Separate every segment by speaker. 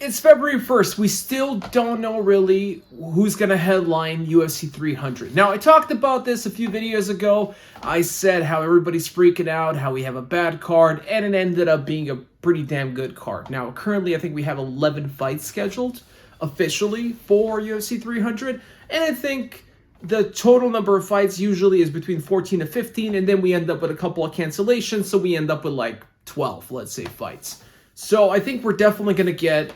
Speaker 1: it's February 1st. We still don't know really who's going to headline UFC 300. Now, I talked about this a few videos ago. I said how everybody's freaking out, how we have a bad card, and it ended up being a pretty damn good card. Now, currently, I think we have 11 fights scheduled officially for UFC 300, and I think the total number of fights usually is between 14 to 15, and then we end up with a couple of cancellations, so we end up with like 12, let's say, fights. So I think we're definitely going to get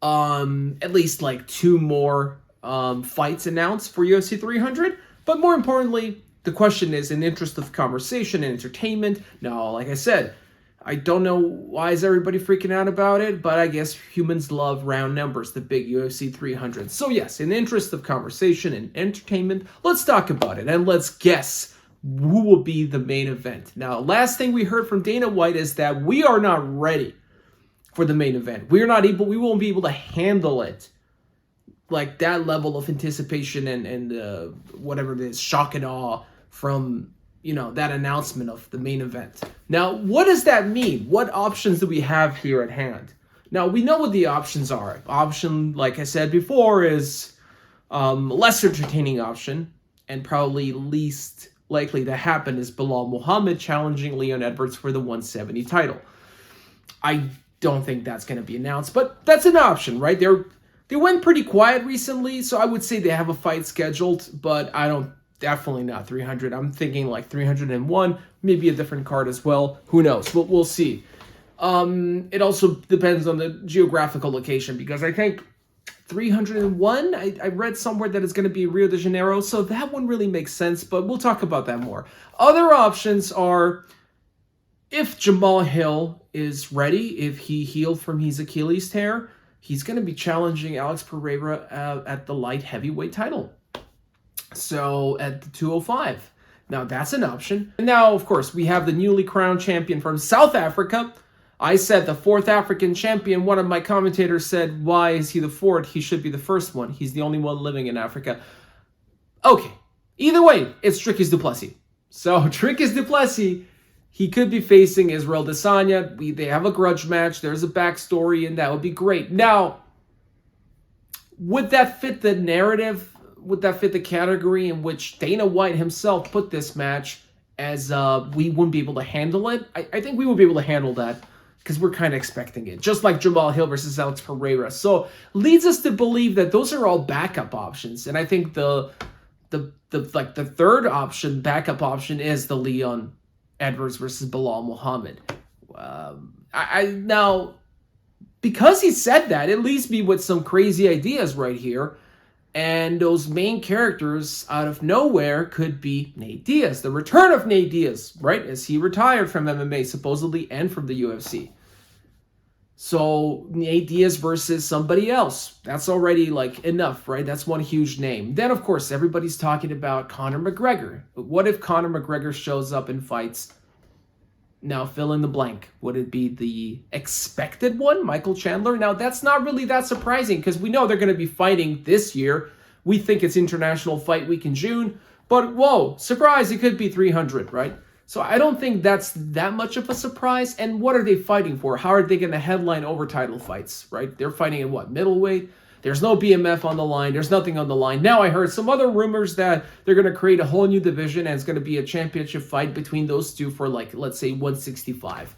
Speaker 1: at least like 2 more fights announced for UFC 300. But more importantly, the question is, in the interest of conversation and entertainment. Now, like I said, I don't know why is everybody freaking out about it, but I guess humans love round numbers, the big UFC 300. So yes, in the interest of conversation and entertainment, let's talk about it and let's guess who will be the main event. Now, last thing we heard from Dana White is that we are not ready for the main event. We won't be able to handle it like that level of anticipation and whatever it is, shock and awe from, that announcement of the main event. Now, what does that mean? What options do we have here at hand? Now, we know what the options are. Option, like I said before, is less entertaining option, and probably least likely to happen is Belal Muhammad challenging Leon Edwards for the 170 title. I don't think that's going to be announced, but that's an option, right? They went pretty quiet recently, so I would say they have a fight scheduled, but definitely not 300. I'm thinking like 301, maybe a different card as well. Who knows? We'll see. It also depends on the geographical location, because I think 301, I read somewhere that it's going to be Rio de Janeiro, so that one really makes sense, but we'll talk about that more. Other options are, if Jamal Hill is ready, if he healed from his Achilles tear, he's going to be challenging Alex Pereira at the light heavyweight title. So at the 205. Now that's an option. And now, of course, we have the newly crowned champion from South Africa. I said the 4th African champion. One of my commentators said, why is he the 4th? He should be the first one. He's the only one living in Africa. Okay. Either way, it's Dricus du Plessis. So Dricus du Plessis, he could be facing Israel Adesanya. They have a grudge match. There's a backstory, and that would be great. Now, would that fit the narrative? Would that fit the category in which Dana White himself put this match as we wouldn't be able to handle it? I think we would be able to handle that because we're kind of expecting it, just like Jamal Hill versus Alex Pereira. So leads us to believe that those are all backup options, and I think the third option, backup option, is the Leon Edwards versus Belal Muhammad. Now, because he said that, it leaves me with some crazy ideas right here. And those main characters out of nowhere could be Nate Diaz. The return of Nate Diaz, right? As he retired from MMA, supposedly, and from the UFC. So Nate Diaz versus somebody else. That's already like enough, right? That's one huge name. Then, of course, everybody's talking about Conor McGregor. But what if Conor McGregor shows up and fights? Now, fill in the blank. Would it be the expected one, Michael Chandler? Now, that's not really that surprising because we know they're going to be fighting this year. We think it's International Fight Week in June. But, whoa, surprise, it could be 300, right? So I don't think that's that much of a surprise. And what are they fighting for? How are they going to headline over title fights, right? They're fighting in what, middleweight? There's no BMF on the line. There's nothing on the line. Now I heard some other rumors that they're going to create a whole new division and it's going to be a championship fight between those two for, like, let's say 165,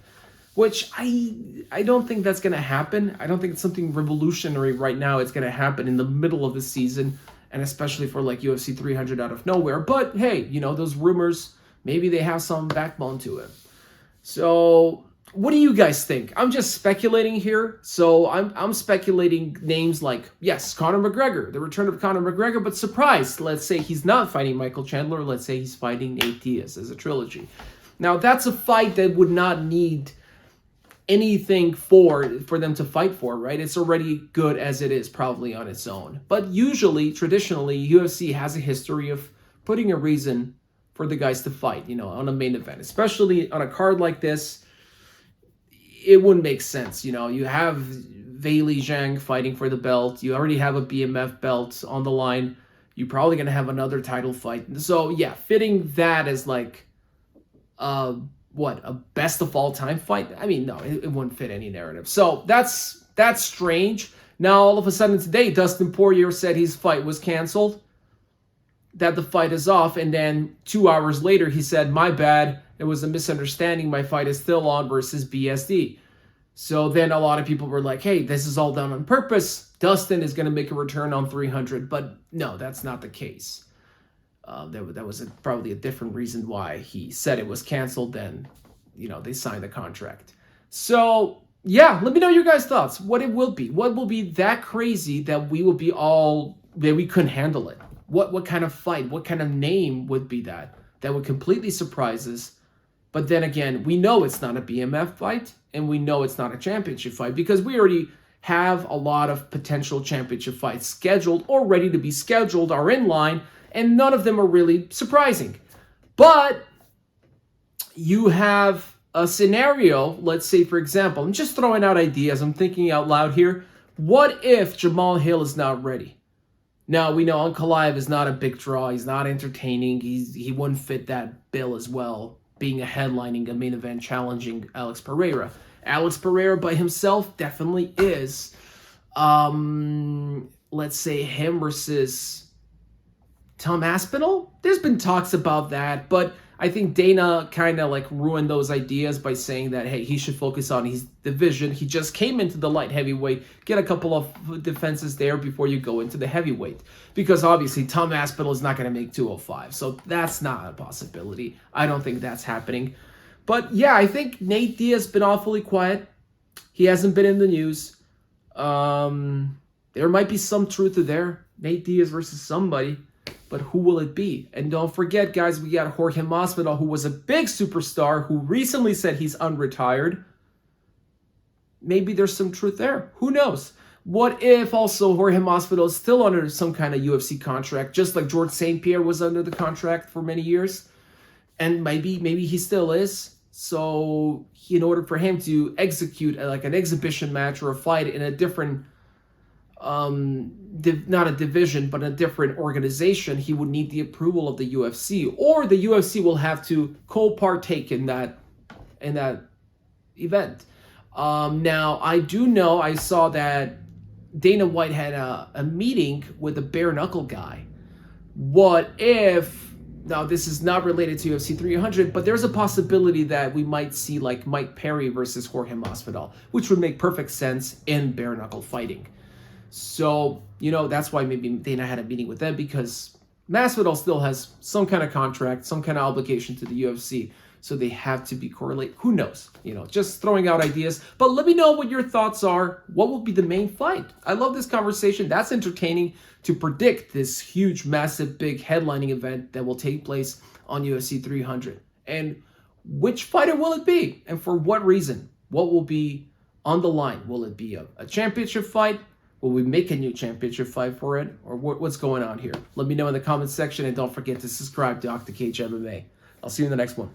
Speaker 1: which I don't think that's going to happen. I don't think it's something revolutionary right now. It's going to happen in the middle of the season, and especially for like UFC 300 out of nowhere. But hey, those rumors, maybe they have some backbone to it. So what do you guys think? I'm just speculating here. So I'm speculating names like, yes, Conor McGregor, the return of Conor McGregor, but surprise, let's say he's not fighting Michael Chandler. Let's say he's fighting Nate Diaz as a trilogy. Now, that's a fight that would not need anything for them to fight for, right? It's already good as it is, probably on its own. But usually, traditionally, UFC has a history of putting a reason for the guys to fight, on a main event, especially on a card like this. It wouldn't make sense. You have Weili Zhang fighting for the belt. You already have a BMF belt on the line. You're probably going to have another title fight. So, yeah, fitting that as like, a best of all time fight? I mean, no, it wouldn't fit any narrative. So that's strange. Now, all of a sudden today, Dustin Poirier said his fight was canceled, that the fight is off, and then 2 hours later, he said, my bad, it was a misunderstanding, my fight is still on versus BSD. So then a lot of people were like, hey, this is all done on purpose. Dustin is going to make a return on 300. But no, that's not the case. That was probably a different reason why he said it was canceled than, they signed the contract. So, yeah, let me know your guys' thoughts. What it will be. What will be that crazy that we couldn't handle it? What kind of fight, what kind of name would be that would completely surprise us? But then again, we know it's not a BMF fight, and we know it's not a championship fight because we already have a lot of potential championship fights scheduled or ready to be scheduled, are in line, and none of them are really surprising. But you have a scenario, let's say, for example, I'm just throwing out ideas, I'm thinking out loud here. What if Jamal Hill is not ready? Now, we know Ankalaev is not a big draw. He's not entertaining. He wouldn't fit that bill as well, being a headlining, a main event, challenging Alex Pereira. Alex Pereira by himself definitely is. Let's say him versus Tom Aspinall. There's been talks about that, but I think Dana kind of ruined those ideas by saying that, hey, he should focus on his division. He just came into the light heavyweight, get a couple of defenses there before you go into the heavyweight. Because obviously Tom Aspinall is not going to make 205. So that's not a possibility. I don't think that's happening. But yeah, I think Nate Diaz has been awfully quiet. He hasn't been in the news. There might be some truth to there. Nate Diaz versus somebody. But who will it be? And don't forget, guys, we got Jorge Masvidal, who was a big superstar, who recently said he's unretired. Maybe there's some truth there. Who knows? What if also Jorge Masvidal is still under some kind of UFC contract, just like George St. Pierre was under the contract for many years? And maybe he still is. So in order for him to execute an exhibition match or a fight in a different not a division, but a different organization, he would need the approval of the UFC, or the UFC will have to co-partake in that event. Now, I saw that Dana White had a meeting with a bare knuckle guy. What if, now this is not related to UFC 300, but there's a possibility that we might see Mike Perry versus Jorge Masvidal, which would make perfect sense in bare knuckle fighting. So, that's why maybe Dana had a meeting with them, because Masvidal still has some kind of contract, some kind of obligation to the UFC. So they have to be correlated. Who knows? Just throwing out ideas. But let me know what your thoughts are. What will be the main fight? I love this conversation. That's entertaining to predict this huge, massive, big headlining event that will take place on UFC 300. And which fighter will it be? And for what reason? What will be on the line? Will it be a championship fight? Will we make a new championship fight for it? Or what's going on here? Let me know in the comments section, and don't forget to subscribe to Octacage MMA. I'll see you in the next one.